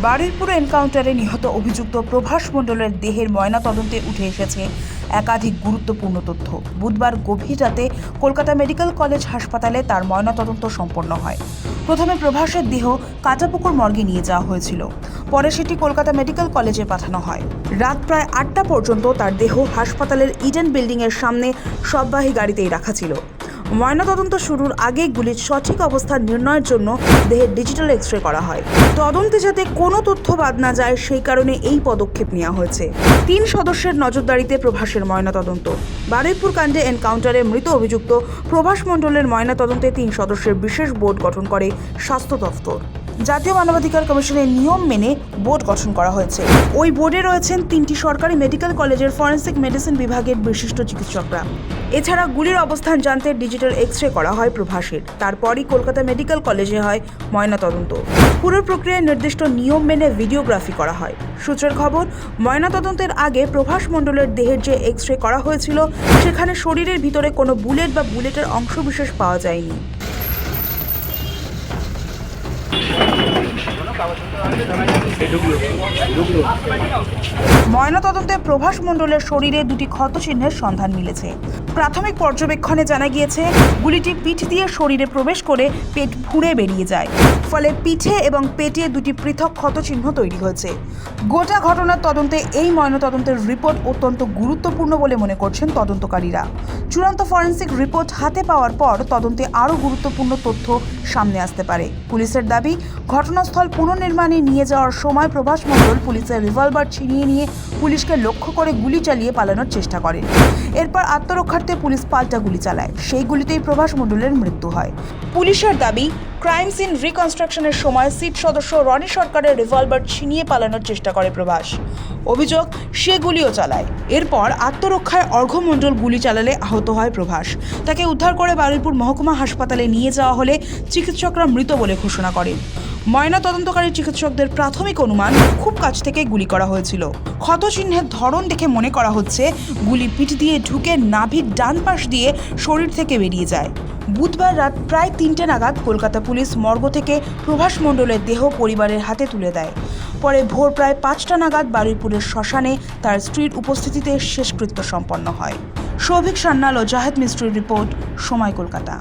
বারুইপুর এনকাউন্টারে নিহত অভিযুক্ত প্রভাস মণ্ডলের দেহের ময়নাতদন্তে উঠে এসেছে একাধিক গুরুত্বপূর্ণ তথ্য। বুধবার গভীর রাতে কলকাতা মেডিকেল কলেজ হাসপাতালে তার ময়নাতদন্ত সম্পন্ন হয়। প্রথমে প্রভাসের দেহ কাঁচাপুকুর মর্গে নিয়ে যাওয়া হয়েছিল, পরে সেটি কলকাতা মেডিকেল কলেজে পাঠানো হয়। রাত প্রায় 8টা পর্যন্ত তার দেহ হাসপাতালের ইডেন বিল্ডিংয়ের সামনে শববাহী গাড়িতেই রাখা ছিল। ময়নাতদন্ত শুরুর আগে গুলির সঠিক অবস্থান নির্ণয়ের জন্য দেহের ডিজিটাল এক্স-রে করা হয়। তদন্তে যাতে কোনো তথ্য বাদ না যায় সেই কারণে এই পদক্ষেপ নেওয়া হয়েছে। 3 সদস্যের নজরদারিতে প্রভাসের ময়নাতদন্ত। বারুইপুর কাণ্ডে এনকাউন্টারে মৃত অভিযুক্ত প্রভাস মণ্ডলের ময়নাতদন্তে 3 সদস্যের বিশেষ বোর্ড গঠন করে স্বাস্থ্য দফতর। জাতীয় মানবাধিকার কমিশনের নিয়ম মেনে বোর্ড গঠন করা হয়েছে। ওই বোর্ডে রয়েছেন 3টি সরকারি মেডিকেল কলেজের ফরেন্সিক মেডিসিন বিভাগের বিশিষ্ট চিকিৎসকরা। এছাড়া গুলির অবস্থান জানতে ডিজিটাল এক্স-রে করা হয় প্রভাসের। তারপরই কলকাতা মেডিকেল কলেজে হয় ময়নাতদন্ত। পুরো প্রক্রিয়ায় নির্দিষ্ট নিয়ম মেনে ভিডিওগ্রাফি করা হয়। সূত্রের খবর, ময়নাতদন্তের আগে প্রভাস মণ্ডলের দেহের যে এক্স-রে করা হয়েছিল সেখানে শরীরের ভিতরে কোনো বুলেট বা বুলেটের অংশবিশেষ পাওয়া যায়নি। ময়নাতদন্তে প্রভাস মণ্ডলের শরীরে 2টি ক্ষতচিহ্নের সন্ধান মিলেছে। প্রাথমিক পর্যবেক্ষণে জানা গিয়েছে গুলিটি পিঠ দিয়ে শরীরে প্রবেশ করে পেট ফুঁড়ে বেরিয়ে যায়, ফলে পিঠে এবং পেটে 2টি পৃথক ক্ষতচিহ্ন তৈরি হয়েছে। গোটা ঘটনার তদন্তে এই ময়নাতদন্তের রিপোর্ট অত্যন্ত গুরুত্বপূর্ণ বলে মনে করছেন তদন্তকারীরা। চূড়ান্ত ফরেন্সিক রিপোর্ট হাতে পাওয়ার পর তদন্তে আরও গুরুত্বপূর্ণ তথ্য সামনে আসতে পারে। পুলিশের দাবি, ঘটনাস্থল পুনর্নির্মাণে নিয়ে যাওয়ার সময় প্রভাস মণ্ডল পুলিশের রিভলভার ছিনিয়ে নিয়ে পুলিশকে লক্ষ্য করে গুলি চালিয়ে পালানোর চেষ্টা করেন। এরপর আত্মরক্ষার্থে পুলিশ পাল্টা গুলি চালায়। সেই গুলিতেই প্রভাস মণ্ডলের মৃত্যু হয়। পুলিশের দাবি, ক্রাইম সিন রিকনস্ট্রাকশনের সময় সিট সদস্য রনি সরকারের রিভলভার ছিনিয়ে পালানোর চেষ্টা করে প্রভাস। অভিযোগ, সে গুলিও চালায়। এরপর আত্মরক্ষায় অর্ঘ্য মণ্ডল গুলি চালালে আহত হয় প্রভাস। তাকে উদ্ধার করে বারুইপুর মহকুমা হাসপাতালে নিয়ে যাওয়া হলে চিকিৎসকরা মৃত বলে ঘোষণা করেন। ময়নাতদন্তকারী চিকিৎসকদের প্রাথমিক অনুমান, খুব কাছ থেকে গুলি করা হয়েছিল। ক্ষতচিহ্নের ধরন দেখে মনে করা হচ্ছে গুলি পিঠ দিয়ে ঢুকে নাভির ডান পাশ দিয়ে শরীর থেকে বেরিয়ে যায়। বুধবার রাত প্রায় 3টে নাগাদ কলকাতা পুলিশ মর্গ থেকে প্রভাস মণ্ডলের দেহ পরিবারের হাতে তুলে দেয়। পরে ভোর প্রায় 5টা নাগাদ বারুইপুরের শ্মশানে তার স্ত্রীর উপস্থিতিতে শেষকৃত্য সম্পন্ন হয়। সৌভিক সান্যাল ও জাহেদ মিস্ত্রির রিপোর্ট, সময় কলকাতা।